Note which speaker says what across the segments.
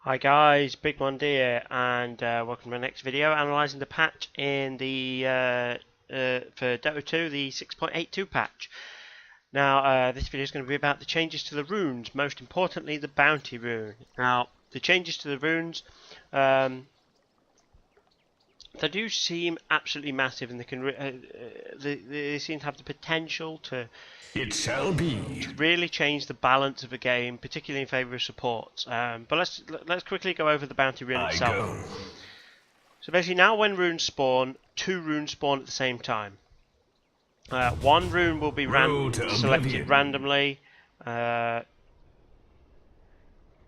Speaker 1: Hi guys, Big One here, and welcome to my next video analysing the patch in the for Dota 2, the 6.82 patch. Now, this video is going to be about the changes to the runes, most importantly the bounty rune. Now, the changes to the runes, they do seem absolutely massive, and they can they seem to have the potential to really change the balance of a game, particularly in favour of supports. But let's quickly go over the bounty rune itself. So basically, now when runes spawn, two runes spawn at the same time. One rune will be selected randomly, and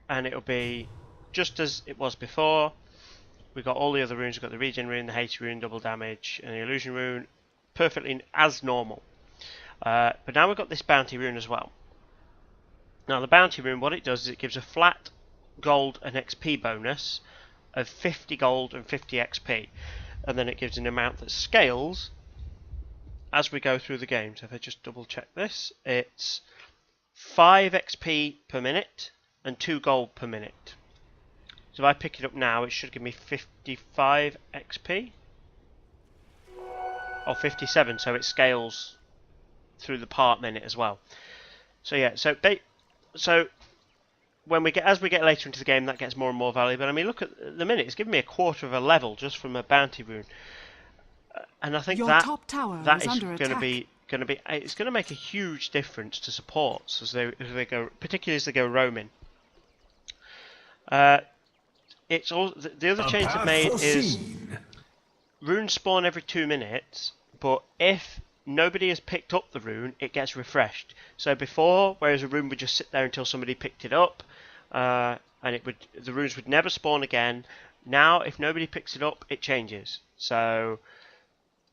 Speaker 1: it'll be just as it was before. We've got all the other runes. We've got the regen rune, the haste rune, double damage, and the illusion rune, perfectly as normal. But now we've got this bounty rune as well. Now the bounty rune, what it does is it gives a flat gold and XP bonus of 50 gold and 50 XP, and then it gives an amount that scales as we go through the game. So if I just double check this, it's 5 XP per minute and 2 gold per minute. So if I pick it up now, it should give me 55 XP. Or 57, so it scales through the part minute as well. So yeah, so when as we get later into the game, that gets more and more valuable. I mean, look at the minute; it's giving me a quarter of a level just from a bounty rune, and I think that is going to be it's going to make a huge difference to supports as they go, particularly as they go roaming. It's all the other change they've made is runes spawn every 2 minutes, but if nobody has picked up the rune, it gets refreshed. So before, whereas a rune would just sit there until somebody picked it up, and the runes would never spawn again. Now, if nobody picks it up, it changes. So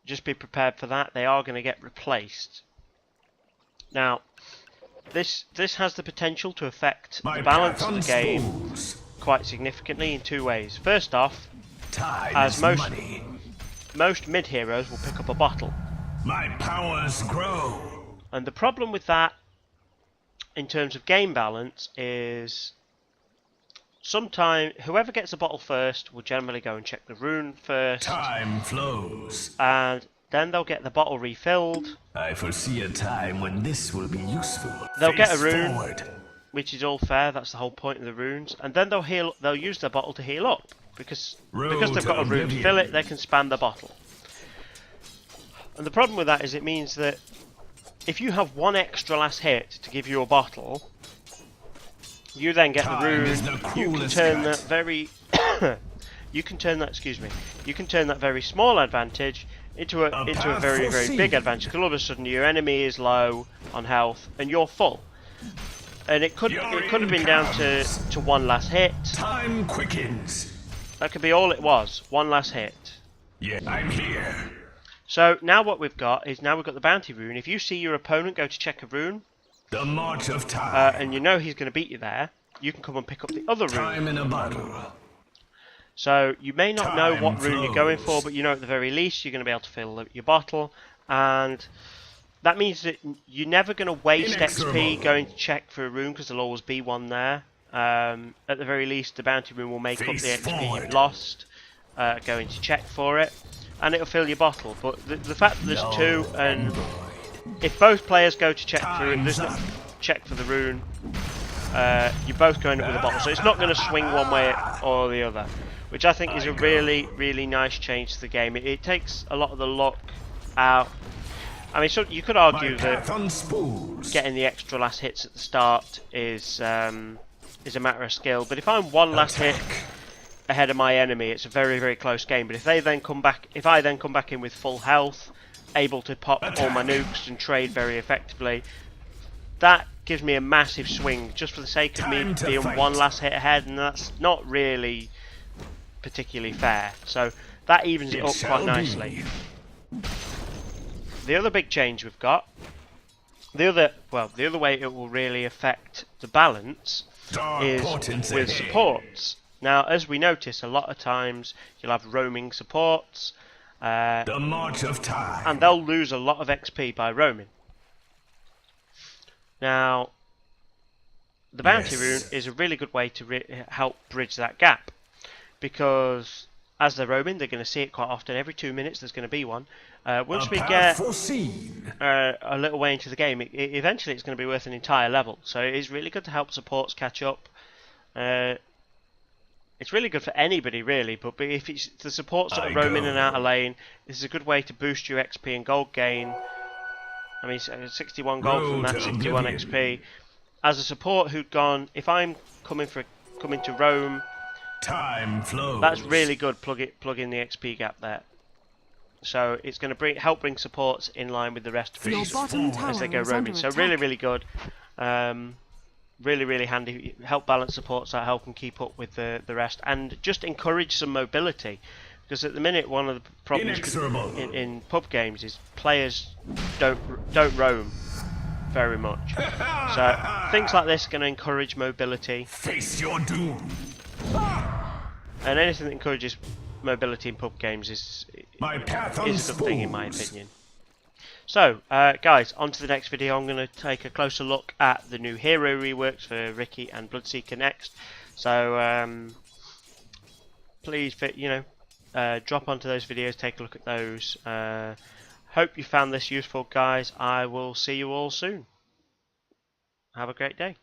Speaker 1: just be prepared for that. They are going to get replaced. Now, this has the potential to affect the balance of the game quite significantly in 2 ways. First off, as most mid heroes will pick up a bottle.
Speaker 2: My powers grow.
Speaker 1: And the problem with that in terms of game balance is sometimes whoever gets a bottle first will generally go and check the rune first.
Speaker 2: Time flows.
Speaker 1: And then they'll get the bottle refilled.
Speaker 2: I foresee a time when this will be useful.
Speaker 1: They'll get a rune, which is all fair, that's the whole point of the runes. And then they'll use their bottle to heal up. Because they've got a rune to fill it, they can spam the bottle. And the problem with that is it means that if you have one extra last hit to give you a bottle, you then get the rune. You can turn that very you can turn that very small advantage into a very, very big advantage, because all of a sudden your enemy is low on health and you're full. And it could have been down to one last hit.
Speaker 2: Time quickens.
Speaker 1: That could be all it was, one last hit.
Speaker 2: Yeah, I'm here.
Speaker 1: So now what we've got is we've got the bounty rune. If you see your opponent go to check a rune,
Speaker 2: the march of time,
Speaker 1: and you know he's going to beat you there, you can come and pick up the other rune.
Speaker 2: Time in a bottle.
Speaker 1: So you may not know what rune you're going for, but you know at the very least you're going to be able to fill your bottle, and that means that you're never going to waste XP going to check for a rune, because there'll always be one there. At the very least, the bounty rune will make up the XP you've lost going to check for it, and it'll fill your bottle. But the fact that there's two, and if both players go to check for the rune, you're both going up with a bottle, so it's not going to swing one way or the other, which I think is a really, really nice change to the game. It takes a lot of the luck out. I mean, so you could argue that getting the extra last hits at the start is a matter of skill, but if I'm one last hit ahead of my enemy, it's a very, very close game. But if I then come back in with full health, able to pop all my nukes and trade very effectively, that gives me a massive swing just for the sake of me being one last hit ahead, and that's not really particularly fair. So that evens it up quite nicely. The other big change we've got, the other way it will really affect the balance is with supports. Now, as we notice, a lot of times you'll have roaming supports,
Speaker 2: the march of time,
Speaker 1: and they'll lose a lot of XP by roaming. Now, the bounty rune
Speaker 2: Yes.
Speaker 1: is a really good way to help bridge that gap, because as they're roaming, they're going to see it quite often. Every 2 minutes, there's going to be one. Once we get a little way into the game, eventually it's going to be worth an entire level. So it is really good to help supports catch up. It's really good for anybody, really, but if it's the supports that are roaming in and out of lane, this is a good way to boost your XP and gold gain. I mean, 61 gold from that 61 XP. As a support who'd gone, if I'm coming to roam,
Speaker 2: Time flows.
Speaker 1: that's really good. Plug in the XP gap there. So it's going to help bring supports in line with the rest of us as they go roaming. So really good. Really handy. Help balance supports out, help them keep up with the rest, and just encourage some mobility. Because at the minute, one of the problems in pub games is players don't roam very much. So things like this are going to encourage mobility.
Speaker 2: Face your doom.
Speaker 1: And anything that encourages mobility in pub games is a good thing, in my opinion. So, guys, on to the next video. I'm going to take a closer look at the new hero reworks for Ricky and Bloodseeker next. So, please, drop onto those videos, take a look at those. Hope you found this useful, guys. I will see you all soon. Have a great day.